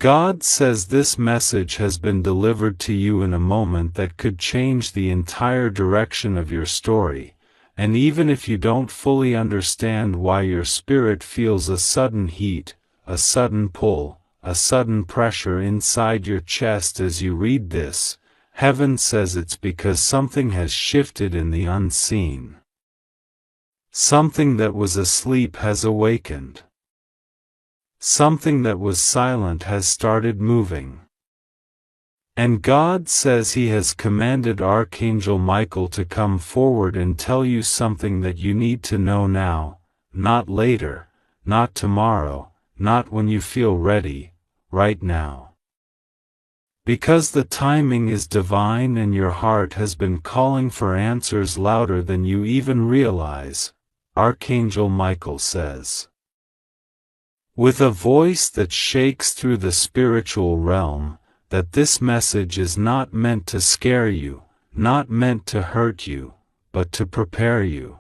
God says this message has been delivered to you in a moment that could change the entire direction of your story, and even if you don't fully understand why your spirit feels a sudden heat, a sudden pull, a sudden pressure inside your chest as you read this, heaven says it's because something has shifted in the unseen. Something that was asleep has awakened. Something that was silent has started moving. And God says He has commanded Archangel Michael to come forward and tell you something that you need to know now, not later, not tomorrow, not when you feel ready, right now. Because the timing is divine and your heart has been calling for answers louder than you even realize, Archangel Michael says. With a voice that shakes through the spiritual realm, that this message is not meant to scare you, not meant to hurt you, but to prepare you.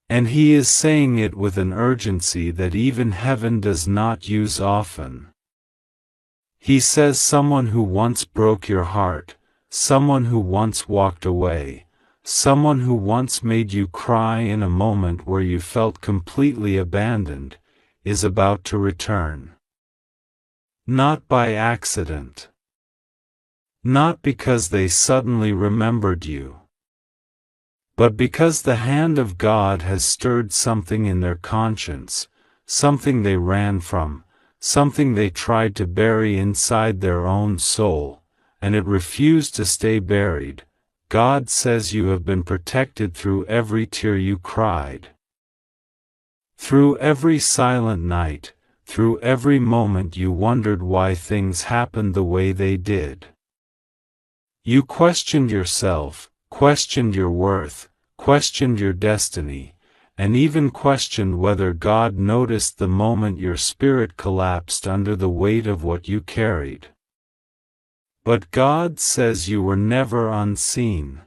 And He is saying it with an urgency that even heaven does not use often. He says someone who once broke your heart, someone who once walked away, someone who once made you cry in a moment where you felt completely abandoned, is about to return. Not by accident. Not because they suddenly remembered you. But because the hand of God has stirred something in their conscience, something they ran from, something they tried to bury inside their own soul, and it refused to stay buried. God says you have been protected through every tear you cried. Through every silent night, through every moment you wondered why things happened the way they did. You questioned yourself, questioned your worth, questioned your destiny, and even questioned whether God noticed the moment your spirit collapsed under the weight of what you carried. But God says you were never unseen.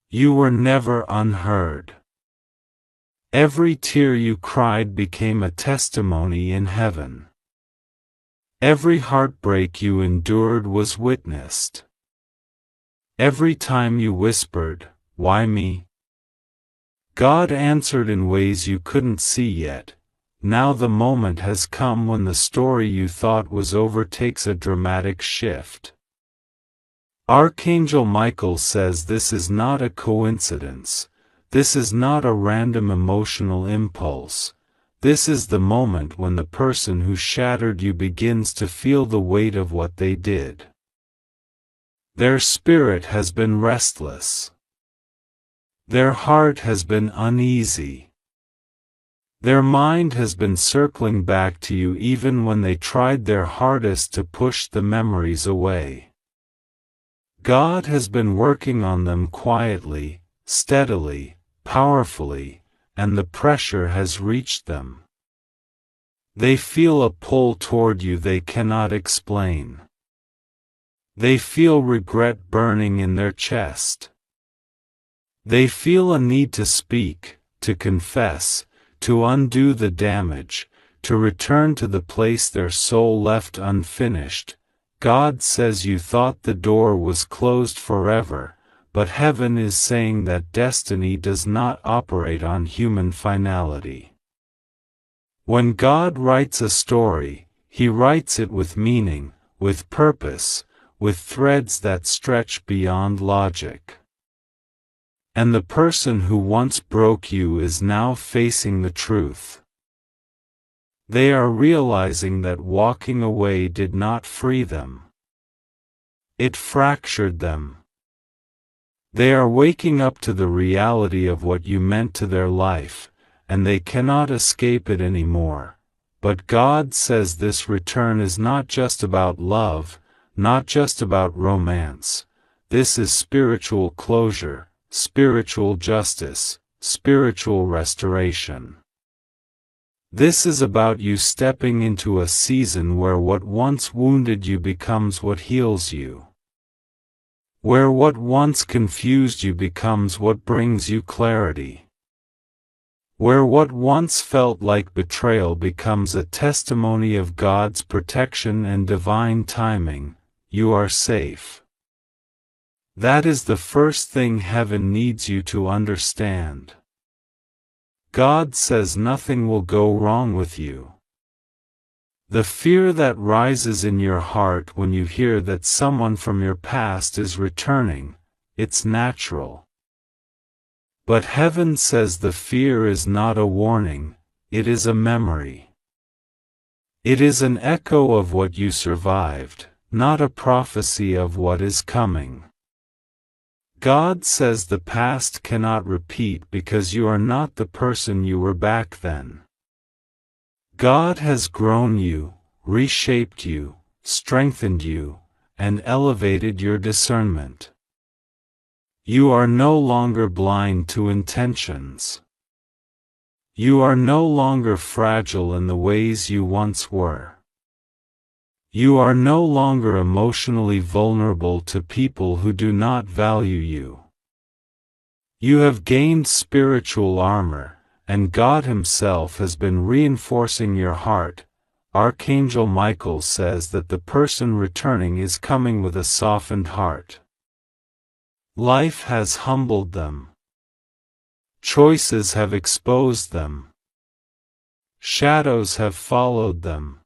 You were never unheard. Every tear you cried became a testimony in heaven. Every heartbreak you endured was witnessed. Every time you whispered, "Why me?" God answered in ways you couldn't see yet. Now the moment has come when the story you thought was over takes a dramatic shift. Archangel Michael says this is not a coincidence. This is not a random emotional impulse. This is the moment when the person who shattered you begins to feel the weight of what they did. Their spirit has been restless. Their heart has been uneasy. Their mind has been circling back to you even when they tried their hardest to push the memories away. God has been working on them quietly, steadily, powerfully, and the pressure has reached them. They feel a pull toward you they cannot explain. They feel regret burning in their chest. They feel a need to speak, to confess, to undo the damage, to return to the place their soul left unfinished. God says you thought the door was closed forever, but heaven is saying that destiny does not operate on human finality. When God writes a story, He writes it with meaning, with purpose, with threads that stretch beyond logic. And the person who once broke you is now facing the truth. They are realizing that walking away did not free them. It fractured them. They are waking up to the reality of what you meant to their life, and they cannot escape it anymore. But God says this return is not just about love, not just about romance. This is spiritual closure, spiritual justice, spiritual restoration. This is about you stepping into a season where what once wounded you becomes what heals you. Where what once confused you becomes what brings you clarity. Where what once felt like betrayal becomes a testimony of God's protection and divine timing, you are safe. That is the first thing heaven needs you to understand. God says nothing will go wrong with you. The fear that rises in your heart when you hear that someone from your past is returning, it's natural. But heaven says the fear is not a warning, it is a memory. It is an echo of what you survived, not a prophecy of what is coming. God says the past cannot repeat because you are not the person you were back then. God has grown you, reshaped you, strengthened you, and elevated your discernment. You are no longer blind to intentions. You are no longer fragile in the ways you once were. You are no longer emotionally vulnerable to people who do not value you. You have gained spiritual armor, and God Himself has been reinforcing your heart. Archangel Michael says that the person returning is coming with a softened heart. Life has humbled them. Choices have exposed them. Shadows have followed them.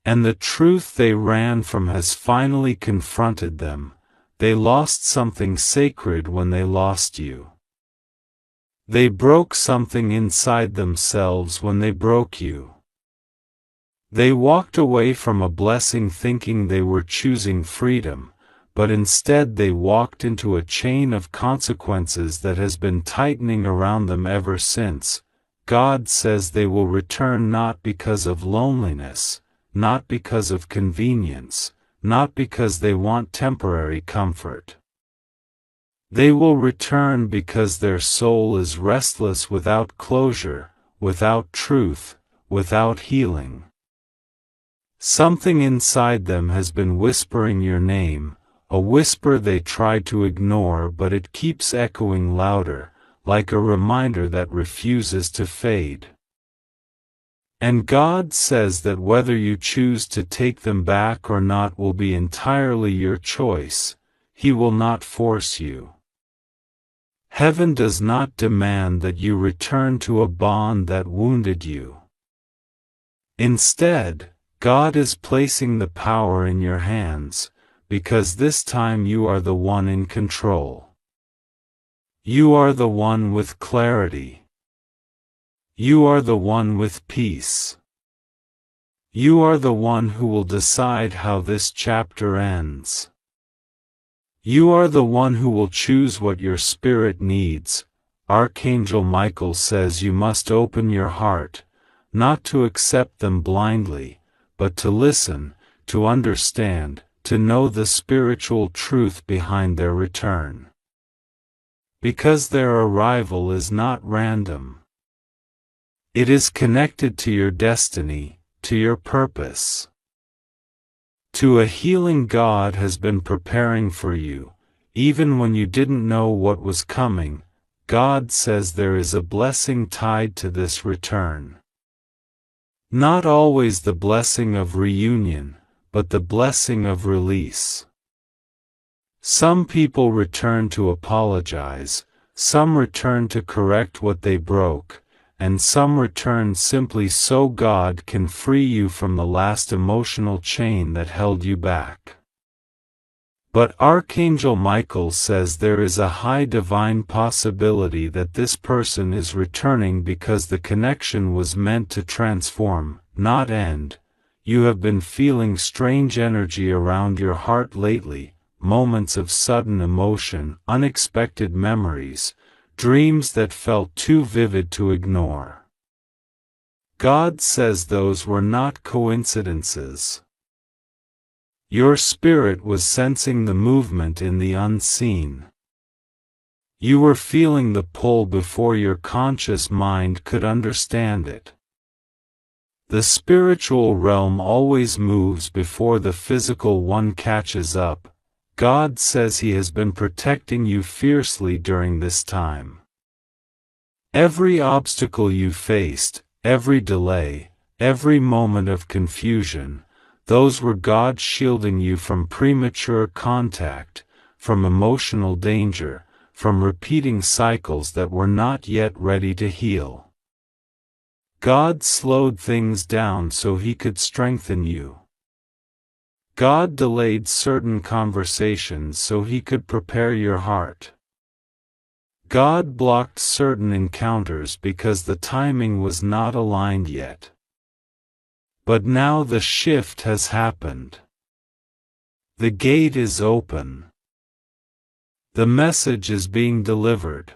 And the truth they ran from has finally confronted them. They lost something sacred when they lost you. They broke something inside themselves when they broke you. They walked away from a blessing thinking they were choosing freedom, but instead they walked into a chain of consequences that has been tightening around them ever since. God says they will return not because of loneliness, not because of convenience, not because they want temporary comfort. They will return because their soul is restless without closure, without truth, without healing. Something inside them has been whispering your name, a whisper they tried to ignore but it keeps echoing louder, like a reminder that refuses to fade. And God says that whether you choose to take them back or not will be entirely your choice. He will not force you. Heaven does not demand that you return to a bond that wounded you. Instead, God is placing the power in your hands, because this time you are the one in control. You are the one with clarity. You are the one with peace. You are the one who will decide how this chapter ends. You are the one who will choose what your spirit needs. Archangel Michael says you must open your heart, not to accept them blindly, but to listen, to understand, to know the spiritual truth behind their return. Because their arrival is not random. It is connected to your destiny, to your purpose. To a healing God has been preparing for you, even when you didn't know what was coming. God says there is a blessing tied to this return. Not always the blessing of reunion, but the blessing of release. Some people return to apologize, some return to correct what they broke, and some return simply so God can free you from the last emotional chain that held you back. But Archangel Michael says there is a high divine possibility that this person is returning because the connection was meant to transform, not end. You have been feeling strange energy around your heart lately, moments of sudden emotion, unexpected memories, dreams that felt too vivid to ignore. God says those were not coincidences. Your spirit was sensing the movement in the unseen. You were feeling the pull before your conscious mind could understand it. The spiritual realm always moves before the physical one catches up. God says He has been protecting you fiercely during this time. Every obstacle you faced, every delay, every moment of confusion, those were God shielding you from premature contact, from emotional danger, from repeating cycles that were not yet ready to heal. God slowed things down so He could strengthen you. God delayed certain conversations so He could prepare your heart. God blocked certain encounters because the timing was not aligned yet. But now the shift has happened. The gate is open. The message is being delivered.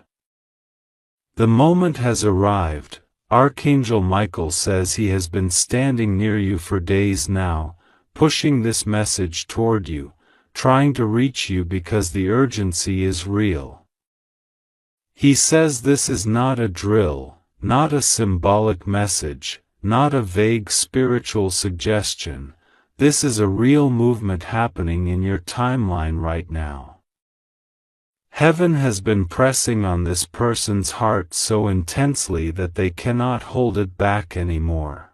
The moment has arrived. Archangel Michael says he has been standing near you for days now, pushing this message toward you, trying to reach you because the urgency is real. He says this is not a drill, not a symbolic message, not a vague spiritual suggestion. This is a real movement happening in your timeline right now. Heaven has been pressing on this person's heart so intensely that they cannot hold it back anymore.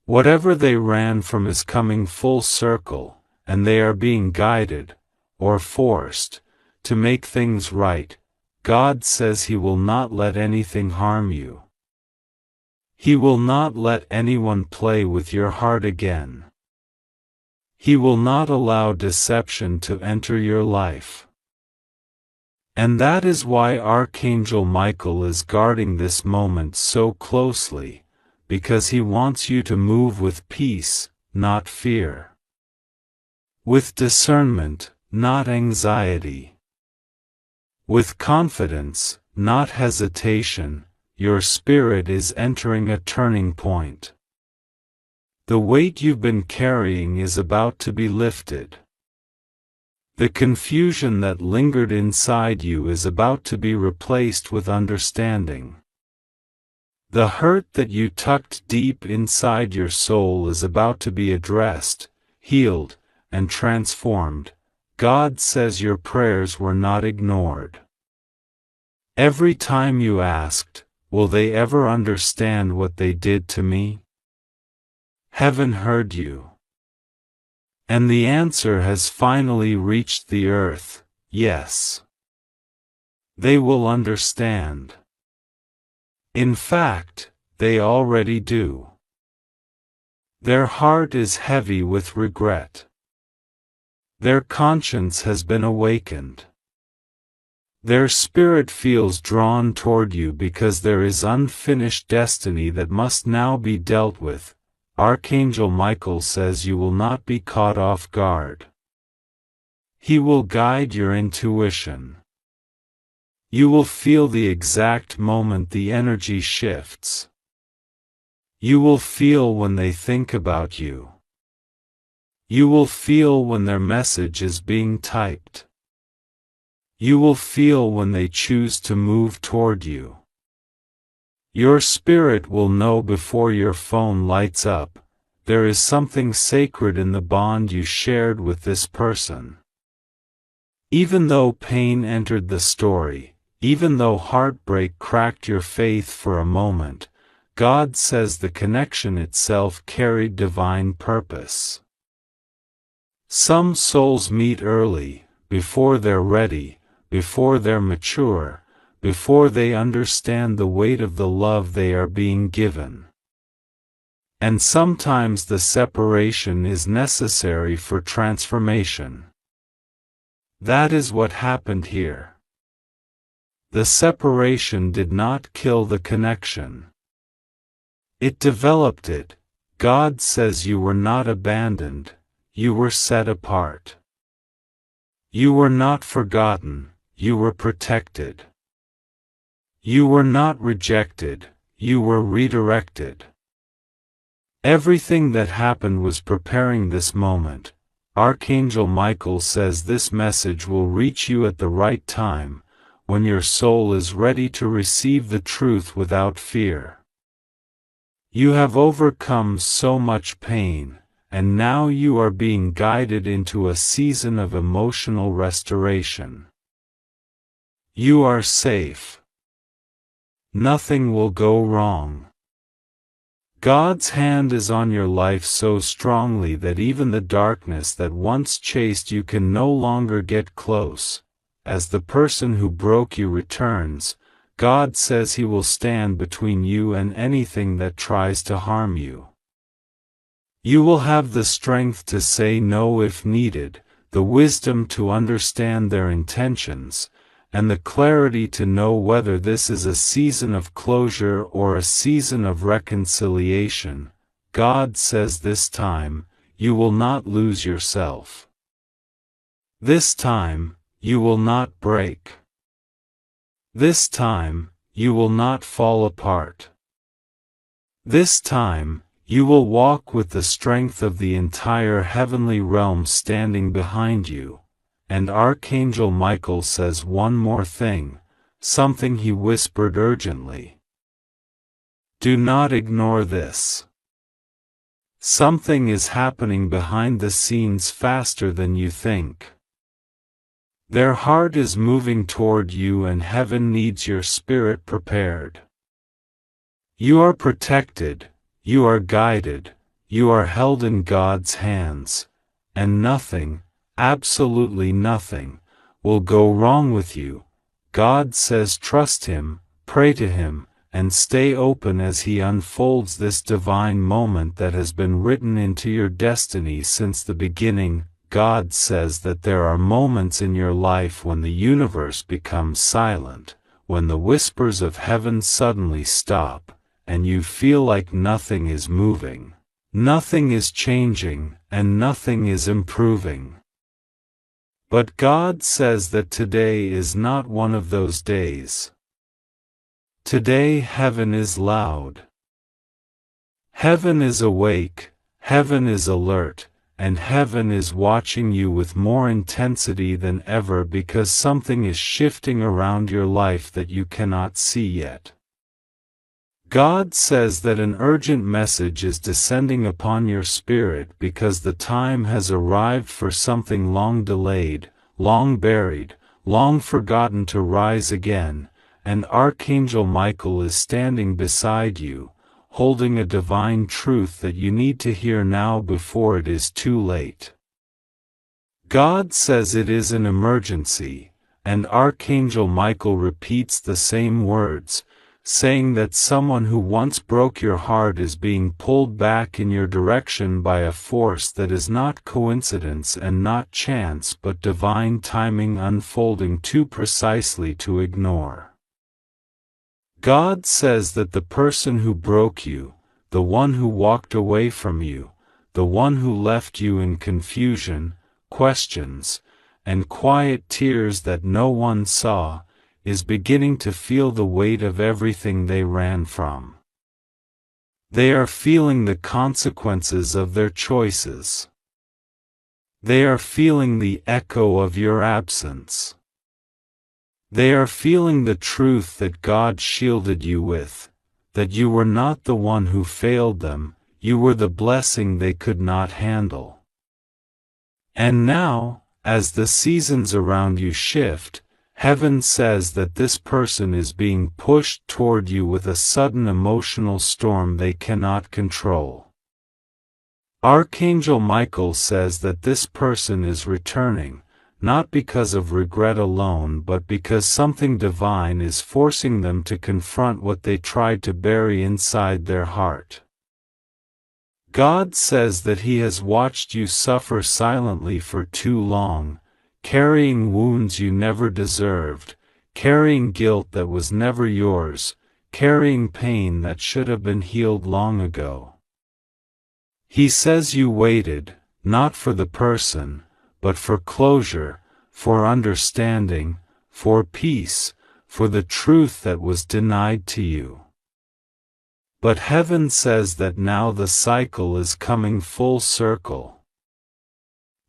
Whatever they ran from is coming full circle, and they are being guided, or forced, to make things right. God says He will not let anything harm you. He will not let anyone play with your heart again. He will not allow deception to enter your life. And that is why Archangel Michael is guarding this moment so closely, because he wants you to move with peace, not fear. With discernment, not anxiety. With confidence, not hesitation, your spirit is entering a turning point. The weight you've been carrying is about to be lifted. The confusion that lingered inside you is about to be replaced with understanding. The hurt that you tucked deep inside your soul is about to be addressed, healed, and transformed. God says your prayers were not ignored. Every time you asked, "Will they ever understand what they did to me?" Heaven heard you. And the answer has finally reached the earth: yes. They will understand. In fact, they already do. Their heart is heavy with regret. Their conscience has been awakened. Their spirit feels drawn toward you because there is unfinished destiny that must now be dealt with. Archangel Michael says you will not be caught off guard. He will guide your intuition. You will feel the exact moment the energy shifts. You will feel when they think about you. You will feel when their message is being typed. You will feel when they choose to move toward you. Your spirit will know before your phone lights up. There is something sacred in the bond you shared with this person. Even though pain entered the story, even though heartbreak cracked your faith for a moment, God says the connection itself carried divine purpose. Some souls meet early, before they're ready, before they're mature, before they understand the weight of the love they are being given. And sometimes the separation is necessary for transformation. That is what happened here. The separation did not kill the connection. It developed it. God says you were not abandoned, you were set apart. You were not forgotten, you were protected. You were not rejected, you were redirected. Everything that happened was preparing this moment. Archangel Michael says this message will reach you at the right time, when your soul is ready to receive the truth without fear. You have overcome so much pain, and now you are being guided into a season of emotional restoration. You are safe. nothing will go wrong. God's hand is on your life so strongly that even the darkness that once chased you can no longer get close. As the person who broke you returns, God says He will stand between you and anything that tries to harm you. You will have the strength to say no if needed, the wisdom to understand their intentions, and the clarity to know whether this is a season of closure or a season of reconciliation. God says this time, you will not lose yourself. This time, you will not break. This time, you will not fall apart. This time, you will walk with the strength of the entire heavenly realm standing behind you. And Archangel Michael says one more thing, something he whispered urgently. Do not ignore this. Something is happening behind the scenes faster than you think. Their heart is moving toward you and heaven needs your spirit prepared. You are protected, you are guided, you are held in God's hands, and nothing, absolutely nothing, will go wrong with you. God says trust Him, pray to Him, and stay open as He unfolds this divine moment that has been written into your destiny since the beginning. God says that there are moments in your life when the universe becomes silent, when the whispers of heaven suddenly stop, and you feel like nothing is moving, nothing is changing, and nothing is improving. But God says that today is not one of those days. Today heaven is loud. Heaven is awake, heaven is alert, and heaven is watching you with more intensity than ever because something is shifting around your life that you cannot see yet. God says that an urgent message is descending upon your spirit because the time has arrived for something long delayed, long buried, long forgotten to rise again, and Archangel Michael is standing beside you, holding a divine truth that you need to hear now before it is too late. God says it is an emergency, and Archangel Michael repeats the same words, saying that someone who once broke your heart is being pulled back in your direction by a force that is not coincidence and not chance but divine timing unfolding too precisely to ignore. God says that the person who broke you, the one who walked away from you, the one who left you in confusion, questions, and quiet tears that no one saw, is beginning to feel the weight of everything they ran from. They are feeling the consequences of their choices. They are feeling the echo of your absence. They are feeling the truth that God shielded you with, that you were not the one who failed them, you were the blessing they could not handle. And now, as the seasons around you shift, heaven says that this person is being pushed toward you with a sudden emotional storm they cannot control. Archangel Michael says that this person is returning, not because of regret alone but because something divine is forcing them to confront what they tried to bury inside their heart. God says that He has watched you suffer silently for too long, carrying wounds you never deserved, carrying guilt that was never yours, carrying pain that should have been healed long ago. He says you waited, not for the person, but for closure, for understanding, for peace, for the truth that was denied to you. But heaven says that now the cycle is coming full circle.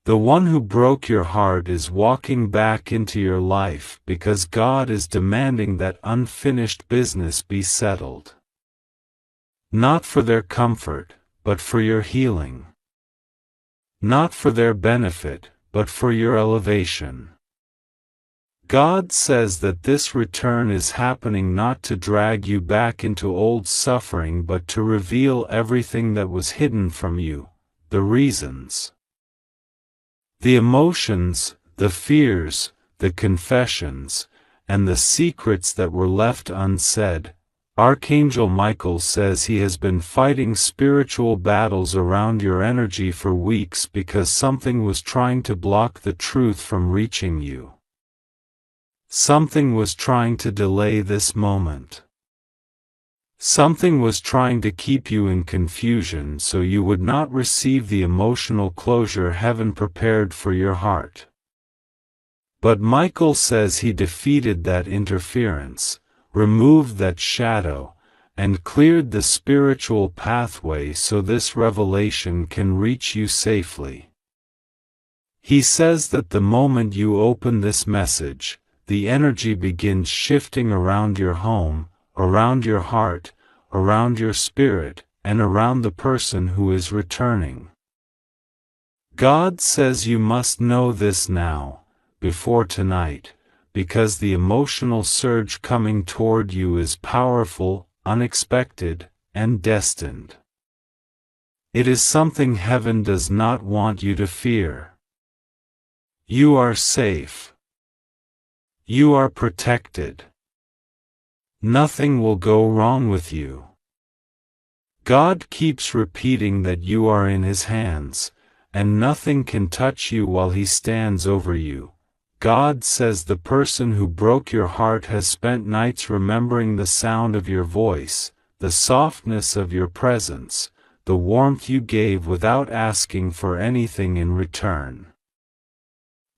The one who broke your heart is walking back into your life because God is demanding that unfinished business be settled. Not for their comfort, but for your healing. Not for their benefit, but for your elevation. God says that this return is happening not to drag you back into old suffering but to reveal everything that was hidden from you, the reasons, the emotions, the fears, the confessions, and the secrets that were left unsaid. Archangel Michael says he has been fighting spiritual battles around your energy for weeks because something was trying to block the truth from reaching you. Something was trying to delay this moment. Something was trying to keep you in confusion so you would not receive the emotional closure heaven prepared for your heart. But Michael says he defeated that interference, removed that shadow, and cleared the spiritual pathway so this revelation can reach you safely. He says that the moment you open this message, the energy begins shifting around your home, around your heart, around your spirit, and around the person who is returning. God says you must know this now, before tonight, because the emotional surge coming toward you is powerful, unexpected, and destined. It is something heaven does not want you to fear. You are safe. You are protected. Nothing will go wrong with you. God keeps repeating that you are in His hands, and nothing can touch you while He stands over you. God says the person who broke your heart has spent nights remembering the sound of your voice, the softness of your presence, the warmth you gave without asking for anything in return.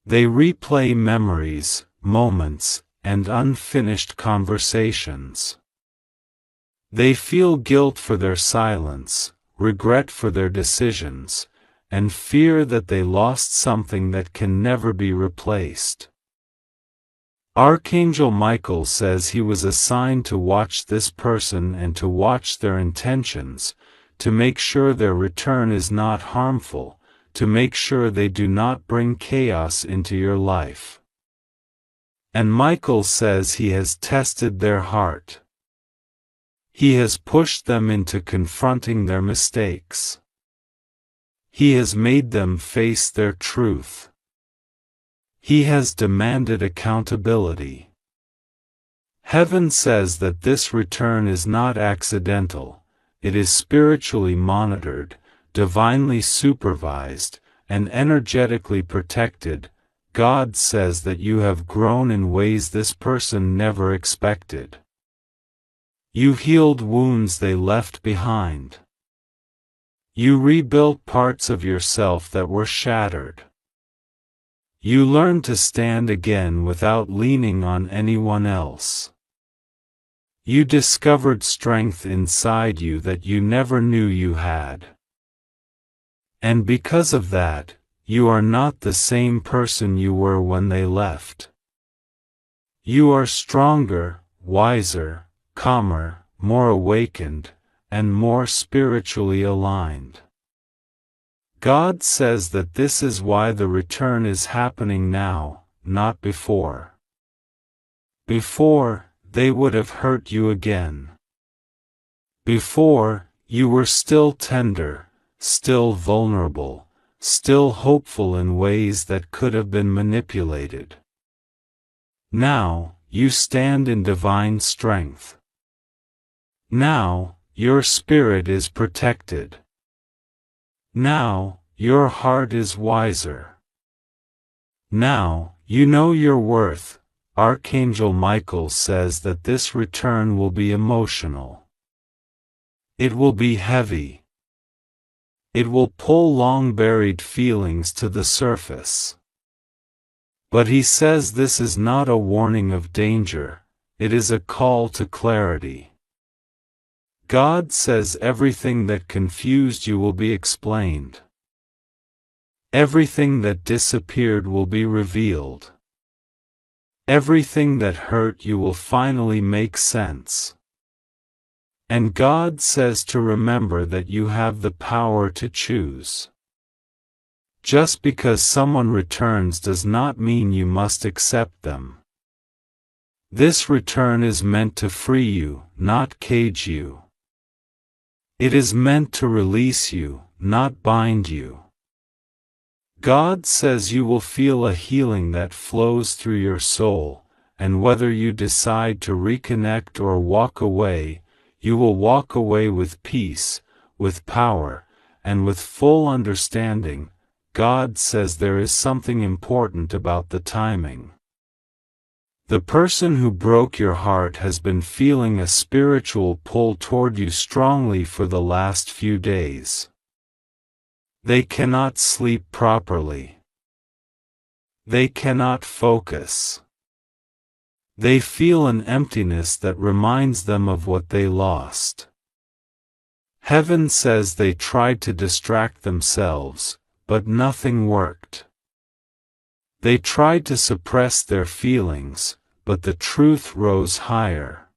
They replay memories, moments, and unfinished conversations. They feel guilt for their silence, regret for their decisions, and fear that they lost something that can never be replaced. Archangel Michael says he was assigned to watch this person and to watch their intentions, to make sure their return is not harmful, to make sure they do not bring chaos into your life. And Michael says he has tested their heart. He has pushed them into confronting their mistakes. He has made them face their truth. He has demanded accountability. Heaven says that this return is not accidental, it is spiritually monitored, divinely supervised, and energetically protected. God says that you have grown in ways this person never expected. You healed wounds they left behind. You rebuilt parts of yourself that were shattered. You learned to stand again without leaning on anyone else. You discovered strength inside you that you never knew you had. And because of that, you are not the same person you were when they left. You are stronger, wiser, calmer, more awakened, and more spiritually aligned. God says that this is why the return is happening now, not before. Before, they would have hurt you again. Before, you were still tender, still vulnerable, still hopeful in ways that could have been manipulated. Now, you stand in divine strength. Now, your spirit is protected. Now, your heart is wiser. Now, you know your worth. Archangel Michael says that this return will be emotional. It will be heavy. It will pull long-buried feelings to the surface. But he says this is not a warning of danger, it is a call to clarity. God says everything that confused you will be explained. Everything that disappeared will be revealed. Everything that hurt you will finally make sense. And God says to remember that you have the power to choose. Just because someone returns does not mean you must accept them. This return is meant to free you, not cage you. It is meant to release you, not bind you. God says you will feel a healing that flows through your soul, and whether you decide to reconnect or walk away, you will walk away with peace, with power, and with full understanding. God says there is something important about the timing. The person who broke your heart has been feeling a spiritual pull toward you strongly for the last few days. They cannot sleep properly. They cannot focus. They feel an emptiness that reminds them of what they lost. Heaven says they tried to distract themselves, but nothing worked. They tried to suppress their feelings, but the truth rose higher.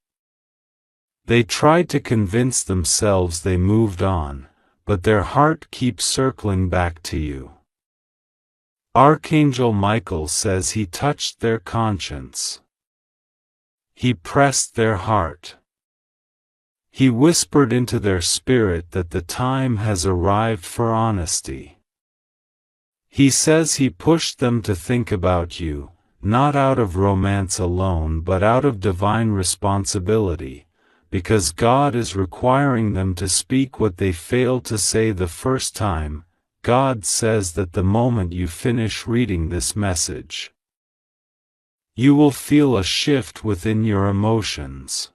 They tried to convince themselves they moved on, but their heart keeps circling back to you. Archangel Michael says he touched their conscience. He pressed their heart. He whispered into their spirit that the time has arrived for honesty. He says he pushed them to think about you, not out of romance alone but out of divine responsibility, because God is requiring them to speak what they failed to say the first time. God says that the moment you finish reading this message, you will feel a shift within your emotions.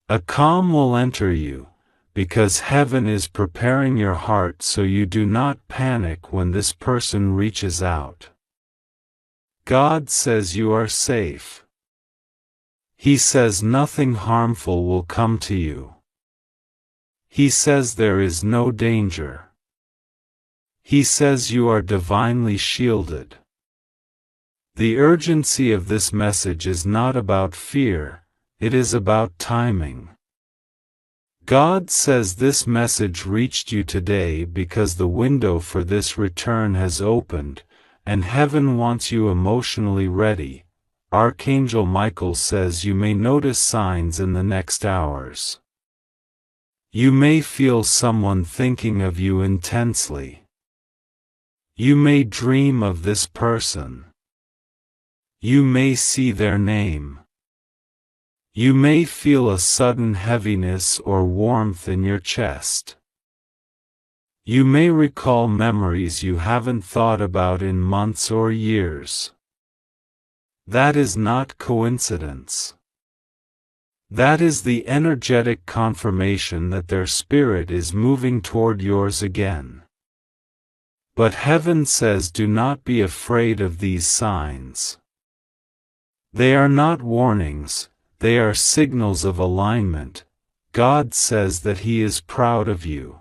A calm will enter you, because heaven is preparing your heart so you do not panic when this person reaches out. God says you are safe. He says nothing harmful will come to you. He says there is no danger. He says you are divinely shielded. The urgency of this message is not about fear, it is about timing. God says this message reached you today because the window for this return has opened, and heaven wants you emotionally ready. Archangel Michael says you may notice signs in the next hours. You may feel someone thinking of you intensely. You may dream of this person. You may see their name. You may feel a sudden heaviness or warmth in your chest. You may recall memories you haven't thought about in months or years. That is not coincidence. That is the energetic confirmation that their spirit is moving toward yours again. But heaven says do not be afraid of these signs. They are not warnings. They are signals of alignment. God says that He is proud of you.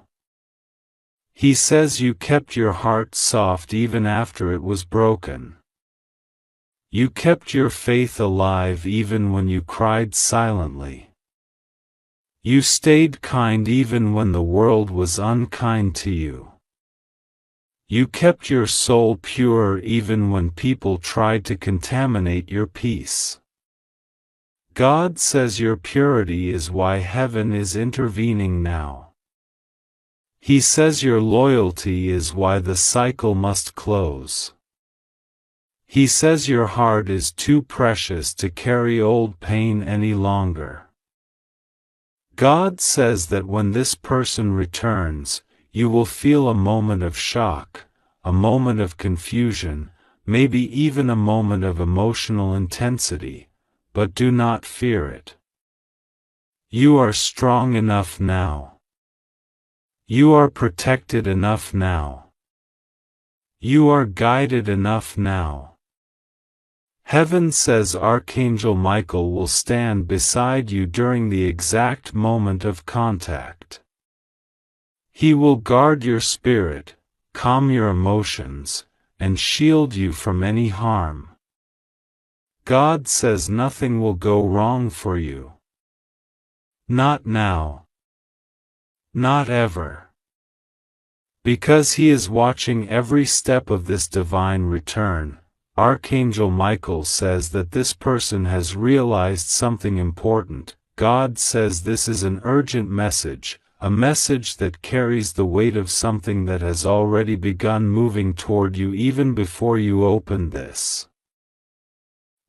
He says you kept your heart soft even after it was broken. You kept your faith alive even when you cried silently. You stayed kind even when the world was unkind to you. You kept your soul pure even when people tried to contaminate your peace. God says your purity is why heaven is intervening now. He says your loyalty is why the cycle must close. He says your heart is too precious to carry old pain any longer. God says that when this person returns, you will feel a moment of shock, a moment of confusion, maybe even a moment of emotional intensity. But do not fear it. You are strong enough now. You are protected enough now. You are guided enough now. Heaven says Archangel Michael will stand beside you during the exact moment of contact. He will guard your spirit, calm your emotions, and shield you from any harm. God says nothing will go wrong for you. Not now. Not ever. Because He is watching every step of this divine return, Archangel Michael says that this person has realized something important. God says this is an urgent message, a message that carries the weight of something that has already begun moving toward you even before you open this.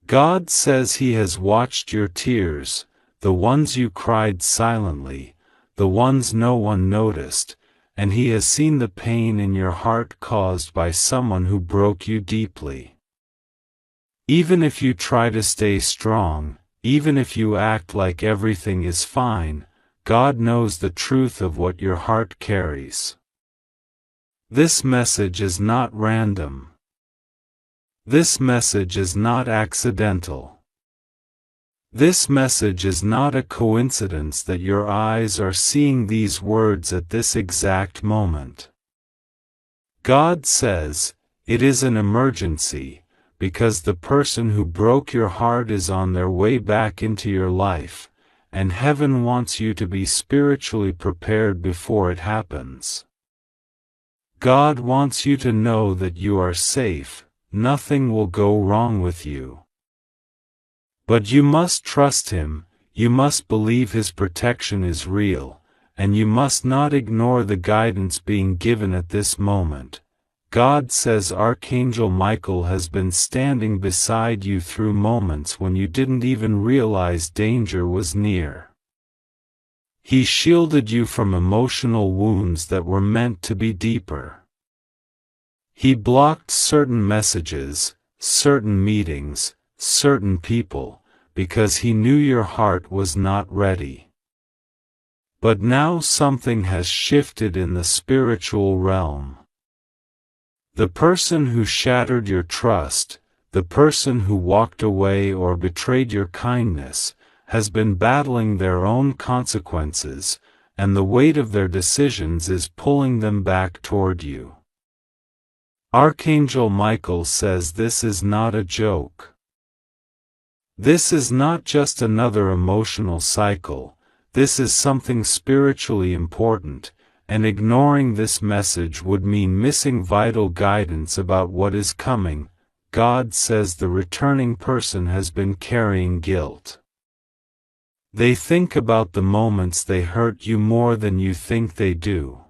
God says He has watched your tears, the ones you cried silently, the ones no one noticed, and He has seen the pain in your heart caused by someone who broke you deeply. Even if you try to stay strong, even if you act like everything is fine, God knows the truth of what your heart carries. This message is not random. This message is not accidental. This message is not a coincidence that your eyes are seeing these words at this exact moment. God says, it is an emergency, because the person who broke your heart is on their way back into your life, and heaven wants you to be spiritually prepared before it happens. God wants you to know that you are safe, nothing will go wrong with you. But you must trust Him, you must believe His protection is real, and you must not ignore the guidance being given at this moment. God says Archangel Michael has been standing beside you through moments when you didn't even realize danger was near. He shielded you from emotional wounds that were meant to be deeper. He blocked certain messages, certain meetings, certain people, because He knew your heart was not ready. But now something has shifted in the spiritual realm. The person who shattered your trust, the person who walked away or betrayed your kindness, has been battling their own consequences, and the weight of their decisions is pulling them back toward you. Archangel Michael says this is not a joke. This is not just another emotional cycle, this is something spiritually important, and ignoring this message would mean missing vital guidance about what is coming. God says the returning person has been carrying guilt. They think about the moments they hurt you more than you think they do.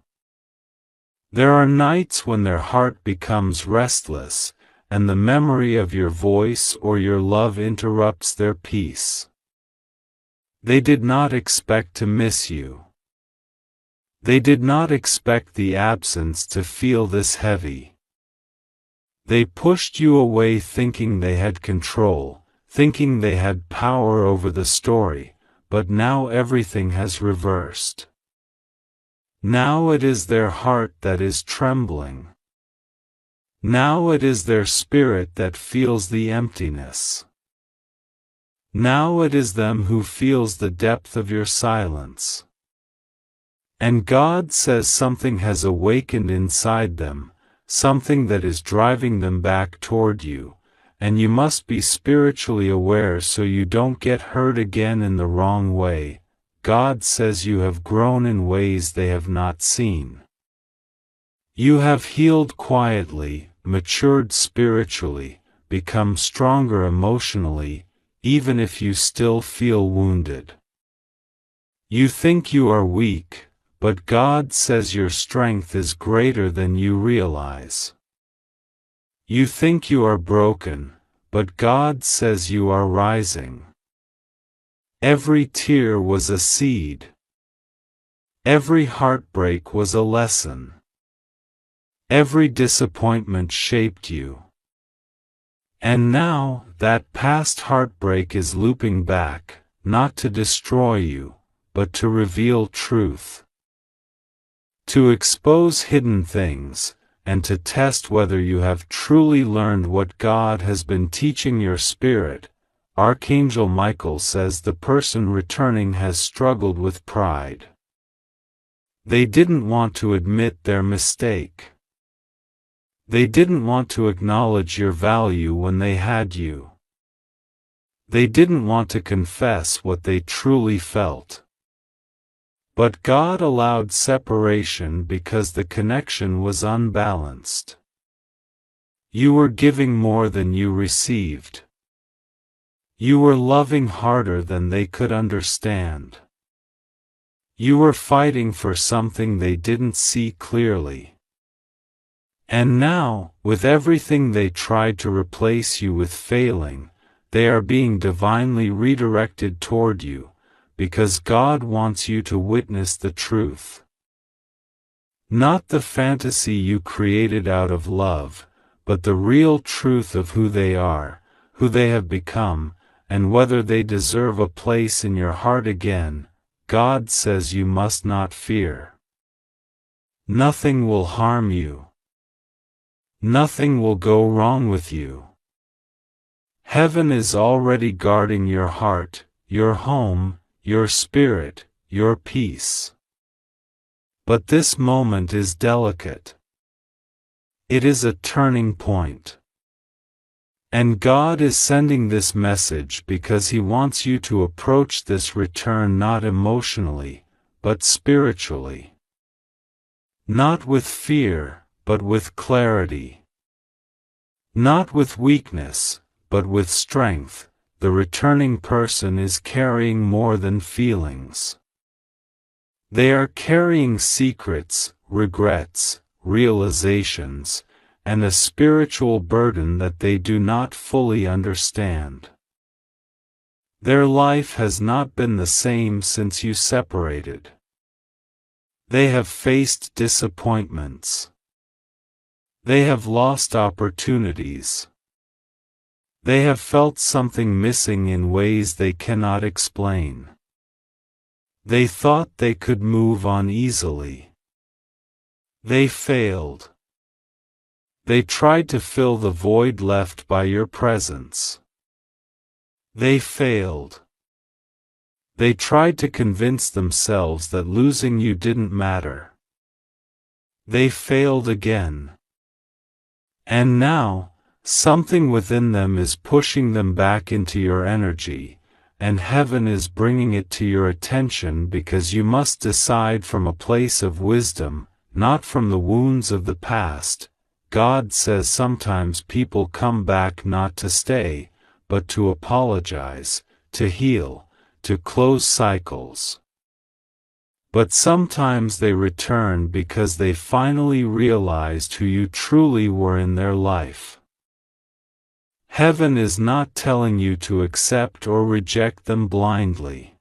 There are nights when their heart becomes restless, and the memory of your voice or your love interrupts their peace. They did not expect to miss you. They did not expect the absence to feel this heavy. They pushed you away thinking they had control, thinking they had power over the story, but now everything has reversed. Now it is their heart that is trembling. Now it is their spirit that feels the emptiness. Now it is them who feels the depth of your silence. And God says something has awakened inside them, something that is driving them back toward you, and you must be spiritually aware so you don't get hurt again in the wrong way. God says you have grown in ways they have not seen. You have healed quietly, matured spiritually, become stronger emotionally, even if you still feel wounded. You think you are weak, but God says your strength is greater than you realize. You think you are broken, but God says you are rising. Every tear was a seed. Every heartbreak was a lesson. Every disappointment shaped you. And now, that past heartbreak is looping back, not to destroy you, but to reveal truth. To expose hidden things, and to test whether you have truly learned what God has been teaching your spirit. Archangel Michael says the person returning has struggled with pride. They didn't want to admit their mistake. They didn't want to acknowledge your value when they had you. They didn't want to confess what they truly felt. But God allowed separation because the connection was unbalanced. You were giving more than you received. You were loving harder than they could understand. You were fighting for something they didn't see clearly. And now, with everything they tried to replace you with failing, they are being divinely redirected toward you, because God wants you to witness the truth. Not the fantasy you created out of love, but the real truth of who they are, who they have become, and whether they deserve a place in your heart again. God says you must not fear. Nothing will harm you. Nothing will go wrong with you. Heaven is already guarding your heart, your home, your spirit, your peace. But this moment is delicate. It is a turning point. And God is sending this message because He wants you to approach this return not emotionally, but spiritually. Not with fear, but with clarity. Not with weakness, but with strength. The returning person is carrying more than feelings. They are carrying secrets, regrets, realizations, and a spiritual burden that they do not fully understand. Their life has not been the same since you separated. They have faced disappointments. They have lost opportunities. They have felt something missing in ways they cannot explain. They thought they could move on easily. They failed. They tried to fill the void left by your presence. They failed. They tried to convince themselves that losing you didn't matter. They failed again. And now, something within them is pushing them back into your energy, and heaven is bringing it to your attention because you must decide from a place of wisdom, not from the wounds of the past. God says sometimes people come back not to stay, but to apologize, to heal, to close cycles. But sometimes they return because they finally realized who you truly were in their life. Heaven is not telling you to accept or reject them blindly.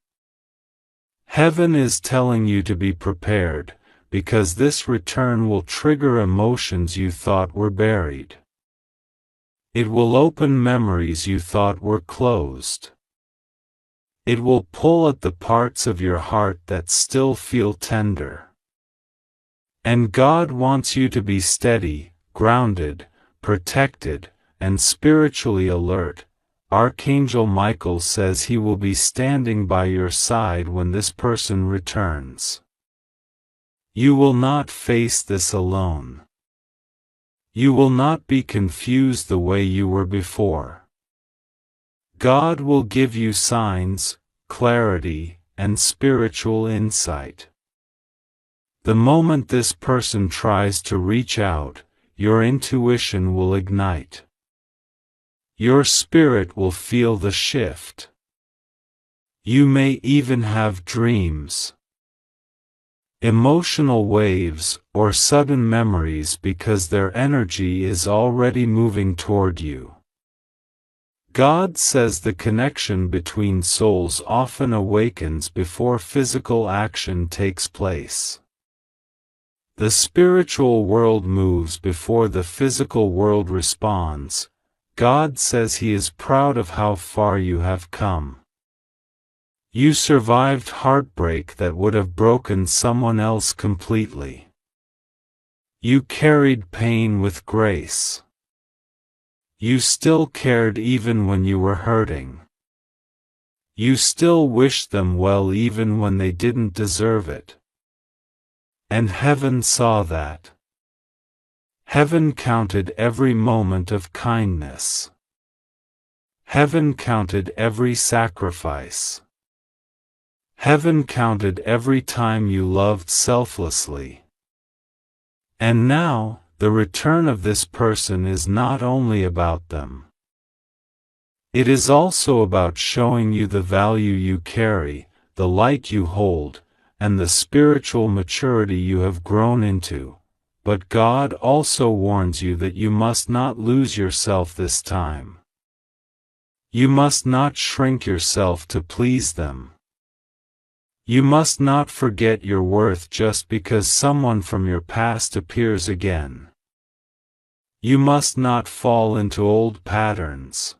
Heaven is telling you to be prepared, because this return will trigger emotions you thought were buried. It will open memories you thought were closed. It will pull at the parts of your heart that still feel tender. And God wants you to be steady, grounded, protected, and spiritually alert. Archangel Michael says he will be standing by your side when this person returns. You will not face this alone. You will not be confused the way you were before. God will give you signs, clarity, and spiritual insight. The moment this person tries to reach out, your intuition will ignite. Your spirit will feel the shift. You may even have dreams, emotional waves, or sudden memories because their energy is already moving toward you. God says the connection between souls often awakens before physical action takes place. The spiritual world moves before the physical world responds. God says He is proud of how far you have come. You survived heartbreak that would have broken someone else completely. You carried pain with grace. You still cared even when you were hurting. You still wished them well even when they didn't deserve it. And heaven saw that. Heaven counted every moment of kindness. Heaven counted every sacrifice. Heaven counted every time you loved selflessly. And now, the return of this person is not only about them. It is also about showing you the value you carry, the light you hold, and the spiritual maturity you have grown into. But God also warns you that you must not lose yourself this time. You must not shrink yourself to please them. You must not forget your worth just because someone from your past appears again. You must not fall into old patterns.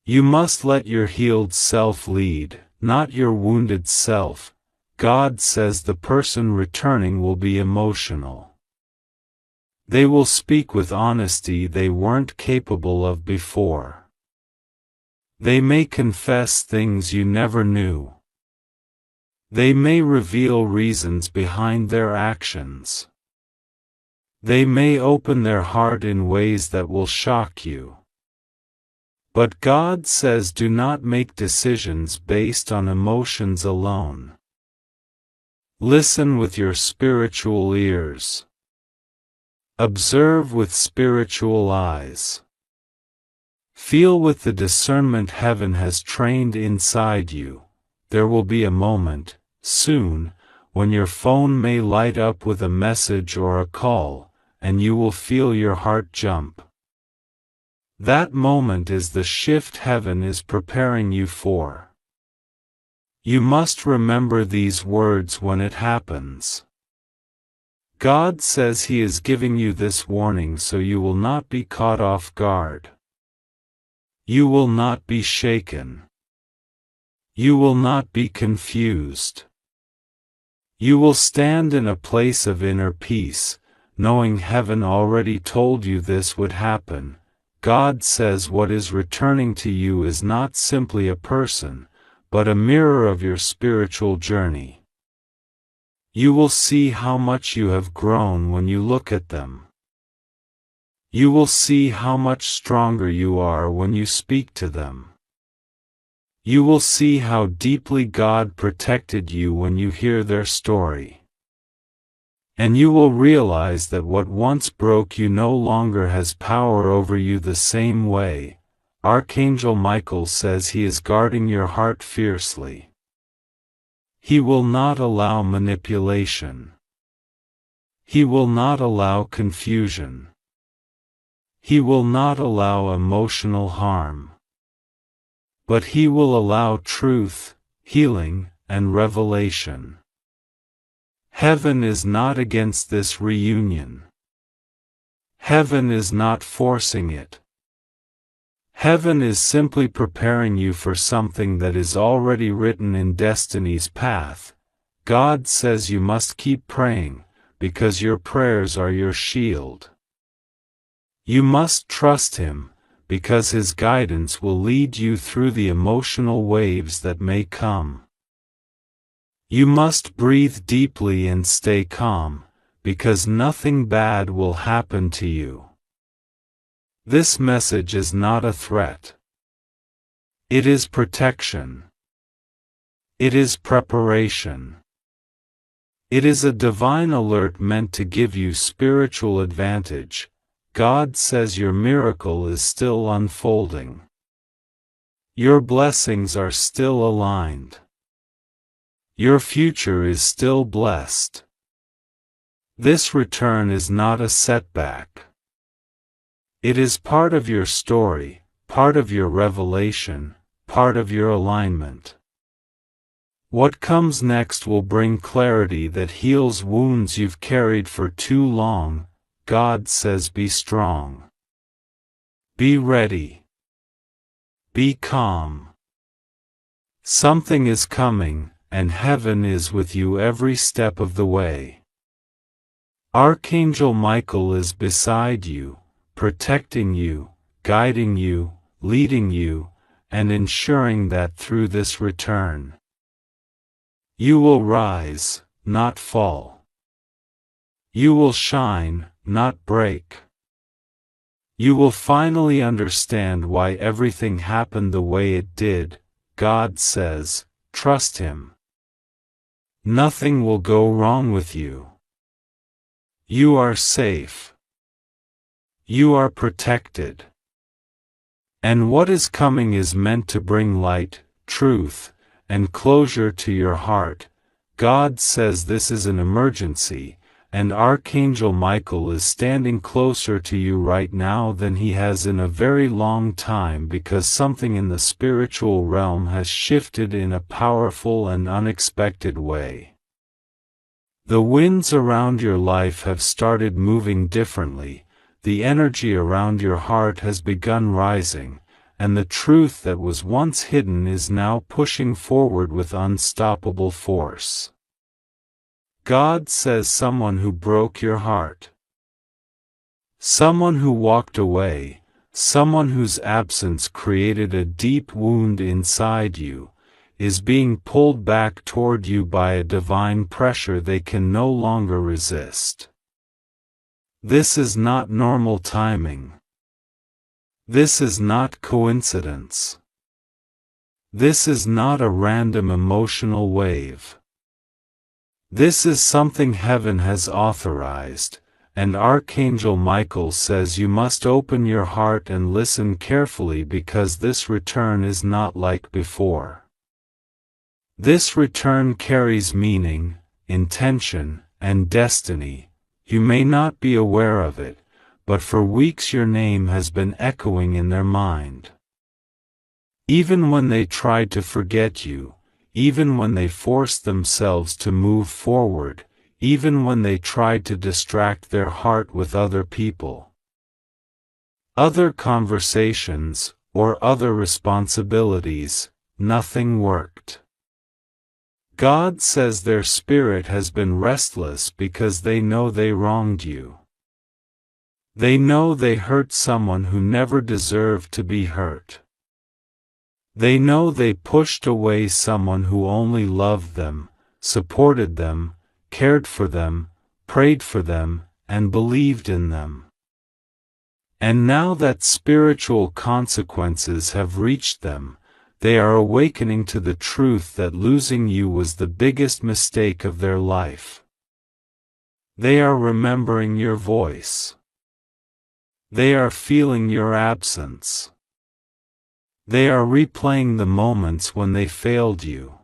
You must let your healed self lead, not your wounded self. God says the person returning will be emotional. They will speak with honesty they weren't capable of before. They may confess things you never knew. They may reveal reasons behind their actions. They may open their heart in ways that will shock you. But God says do not make decisions based on emotions alone. Listen with your spiritual ears. Observe with spiritual eyes. Feel with the discernment heaven has trained inside you. There will be a moment, soon, when your phone may light up with a message or a call, and you will feel your heart jump. That moment is the shift heaven is preparing you for. You must remember these words when it happens. God says He is giving you this warning so you will not be caught off guard. You will not be shaken. You will not be confused. You will stand in a place of inner peace, knowing heaven already told you this would happen. God says what is returning to you is not simply a person, but a mirror of your spiritual journey. You will see how much you have grown when you look at them. You will see how much stronger you are when you speak to them. You will see how deeply God protected you when you hear their story. And you will realize that what once broke you no longer has power over you the same way. Archangel Michael says he is guarding your heart fiercely. He will not allow manipulation. He will not allow confusion. He will not allow emotional harm. But He will allow truth, healing, and revelation. Heaven is not against this reunion. Heaven is not forcing it. Heaven is simply preparing you for something that is already written in destiny's path. God says you must keep praying, because your prayers are your shield. You must trust Him, because His guidance will lead you through the emotional waves that may come. You must breathe deeply and stay calm, because nothing bad will happen to you. This message is not a threat. It is protection. It is preparation. It is a divine alert meant to give you spiritual advantage. God says your miracle is still unfolding. Your blessings are still aligned. Your future is still blessed. This return is not a setback. It is part of your story, part of your revelation, part of your alignment. What comes next will bring clarity that heals wounds you've carried for too long. God says be strong. Be ready. Be calm. Something is coming, and heaven is with you every step of the way. Archangel Michael is beside you, protecting you, guiding you, leading you, and ensuring that through this return, you will rise, not fall. You will shine, not break. You will finally understand why everything happened the way it did. God says, trust Him. Nothing will go wrong with you. You are safe. You are protected. And what is coming is meant to bring light, truth, and closure to your heart. God says this is an emergency, and Archangel Michael is standing closer to you right now than he has in a very long time, because something in the spiritual realm has shifted in a powerful and unexpected way. The winds around your life have started moving differently, the energy around your heart has begun rising, and the truth that was once hidden is now pushing forward with unstoppable force. God says someone who broke your heart, someone who walked away, someone whose absence created a deep wound inside you, is being pulled back toward you by a divine pressure they can no longer resist. This is not normal timing. This is not coincidence. This is not a random emotional wave. This is something heaven has authorized, and Archangel Michael says you must open your heart and listen carefully, because this return is not like before. This return carries meaning, intention, and destiny. You may not be aware of it, but for weeks your name has been echoing in their mind. Even when they tried to forget you, even when they forced themselves to move forward, even when they tried to distract their heart with other people, other conversations, or other responsibilities, nothing worked. God says their spirit has been restless because they know they wronged you. They know they hurt someone who never deserved to be hurt. They know they pushed away someone who only loved them, supported them, cared for them, prayed for them, and believed in them. And now that spiritual consequences have reached them, they are awakening to the truth that losing you was the biggest mistake of their life. They are remembering your voice. They are feeling your absence. They are replaying the moments when they failed you.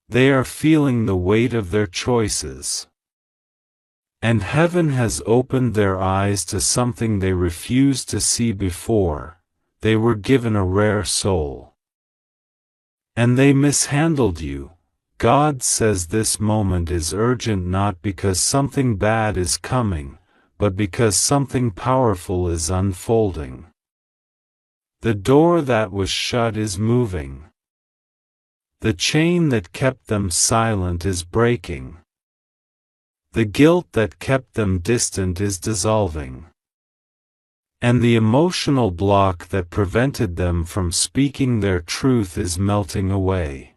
They are feeling the weight of their choices. And heaven has opened their eyes to something they refused to see before. They were given a rare soul. And they mishandled you. God says this moment is urgent, not because something bad is coming, but because something powerful is unfolding. The door that was shut is moving. The chain that kept them silent is breaking. The guilt that kept them distant is dissolving. And the emotional block that prevented them from speaking their truth is melting away.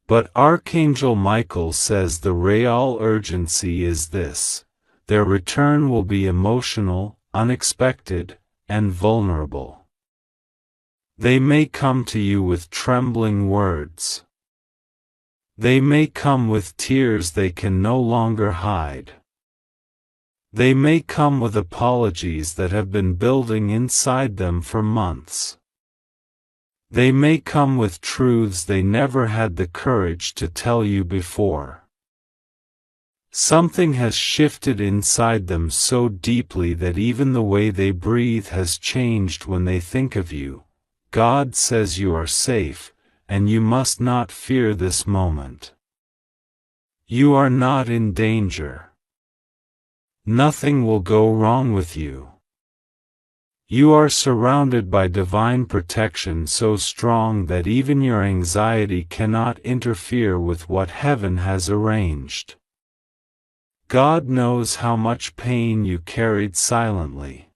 But Archangel Michael says the real urgency is this: their return will be emotional, unexpected, and vulnerable. They may come to you with trembling words. They may come with tears they can no longer hide. They may come with apologies that have been building inside them for months. They may come with truths they never had the courage to tell you before. Something has shifted inside them so deeply that even the way they breathe has changed when they think of you. God says you are safe, and you must not fear this moment. You are not in danger. Nothing will go wrong with you. You are surrounded by divine protection so strong that even your anxiety cannot interfere with what heaven has arranged. God knows how much pain you carried silently.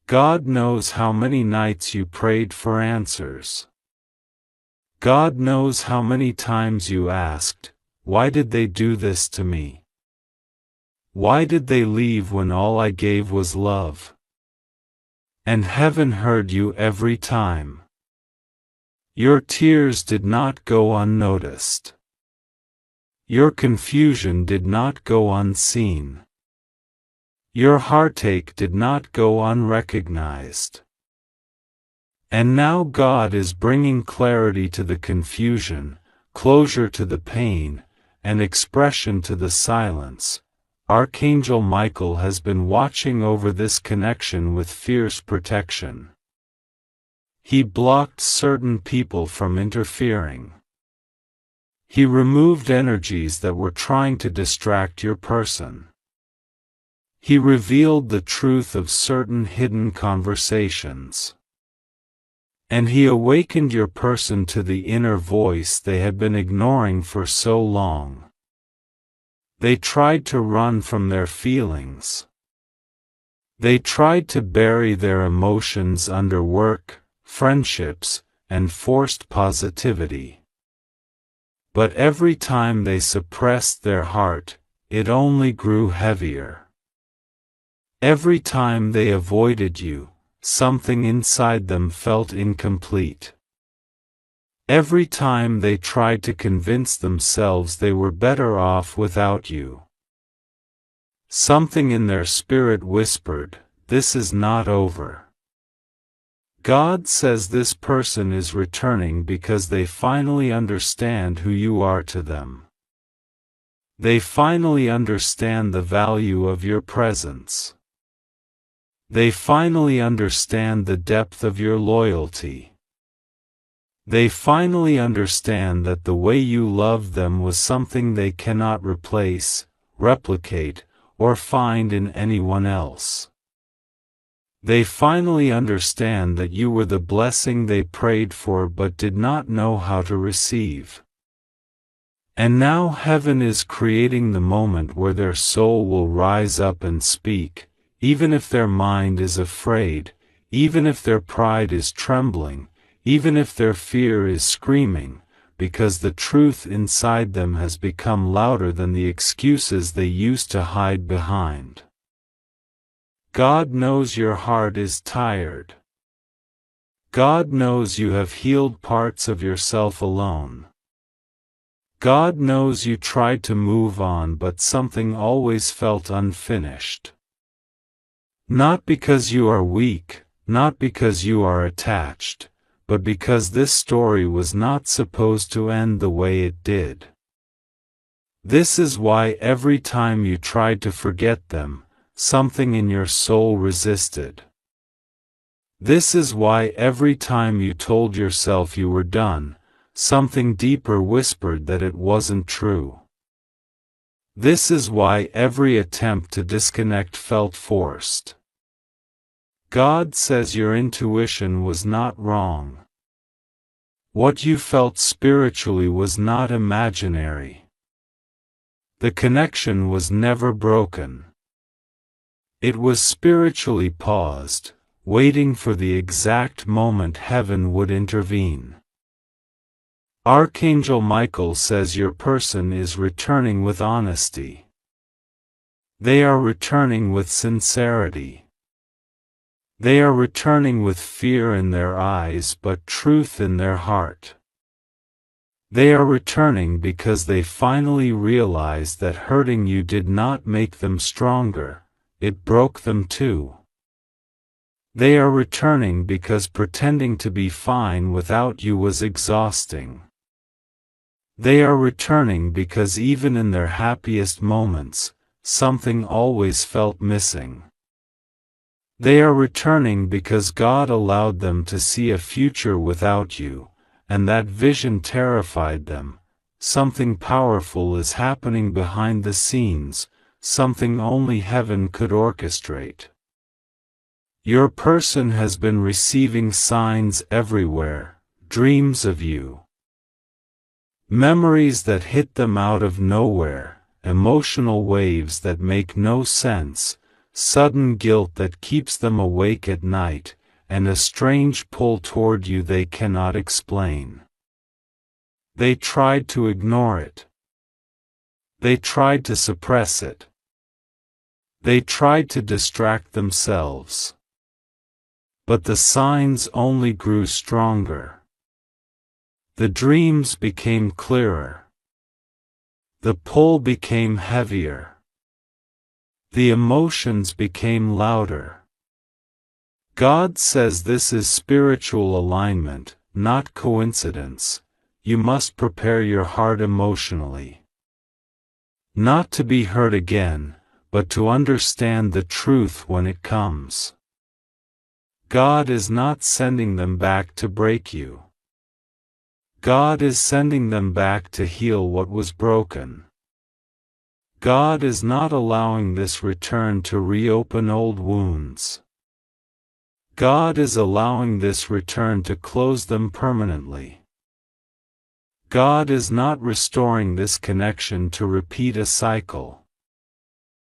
God knows how many nights you prayed for answers. God knows how many times you asked, "Why did they do this to me? Why did they leave when all I gave was love?" And heaven heard you every time. Your tears did not go unnoticed. Your confusion did not go unseen. Your heartache did not go unrecognized. And now God is bringing clarity to the confusion, closure to the pain, and expression to the silence. Archangel Michael has been watching over this connection with fierce protection. He blocked certain people from interfering. He removed energies that were trying to distract your person. He revealed the truth of certain hidden conversations. And he awakened your person to the inner voice they had been ignoring for so long. They tried to run from their feelings. They tried to bury their emotions under work, friendships, and forced positivity. But every time they suppressed their heart, it only grew heavier. Every time they avoided you, something inside them felt incomplete. Every time they tried to convince themselves they were better off without you, something in their spirit whispered, "This is not over." God says this person is returning because they finally understand who you are to them. They finally understand the value of your presence. They finally understand the depth of your loyalty. They finally understand that the way you loved them was something they cannot replace, replicate, or find in anyone else. They finally understand that you were the blessing they prayed for but did not know how to receive. And now heaven is creating the moment where their soul will rise up and speak, even if their mind is afraid, even if their pride is trembling, even if their fear is screaming, because the truth inside them has become louder than the excuses they used to hide behind. God knows your heart is tired. God knows you have healed parts of yourself alone. God knows you tried to move on but something always felt unfinished. Not because you are weak, not because you are attached, but because this story was not supposed to end the way it did. This is why every time you tried to forget them, something in your soul resisted. This is why every time you told yourself you were done, something deeper whispered that it wasn't true. This is why every attempt to disconnect felt forced. God says your intuition was not wrong. What you felt spiritually was not imaginary. The connection was never broken. It was spiritually paused, waiting for the exact moment heaven would intervene. Archangel Michael says your person is returning with honesty. They are returning with sincerity. They are returning with fear in their eyes but truth in their heart. They are returning because they finally realized that hurting you did not make them stronger, it broke them too. They are returning because pretending to be fine without you was exhausting. They are returning because even in their happiest moments, something always felt missing. They are returning because God allowed them to see a future without you, and that vision terrified them. Something powerful is happening behind the scenes, something only heaven could orchestrate. Your person has been receiving signs everywhere, dreams of you. Memories that hit them out of nowhere, emotional waves that make no sense, sudden guilt that keeps them awake at night, and a strange pull toward you they cannot explain. They tried to ignore it. They tried to suppress it. They tried to distract themselves. But the signs only grew stronger. The dreams became clearer. The pull became heavier. The emotions became louder. God says this is spiritual alignment, not coincidence. You must prepare your heart emotionally. Not to be hurt again, but to understand the truth when it comes. God is not sending them back to break you. God is sending them back to heal what was broken. God is not allowing this return to reopen old wounds. God is allowing this return to close them permanently. God is not restoring this connection to repeat a cycle.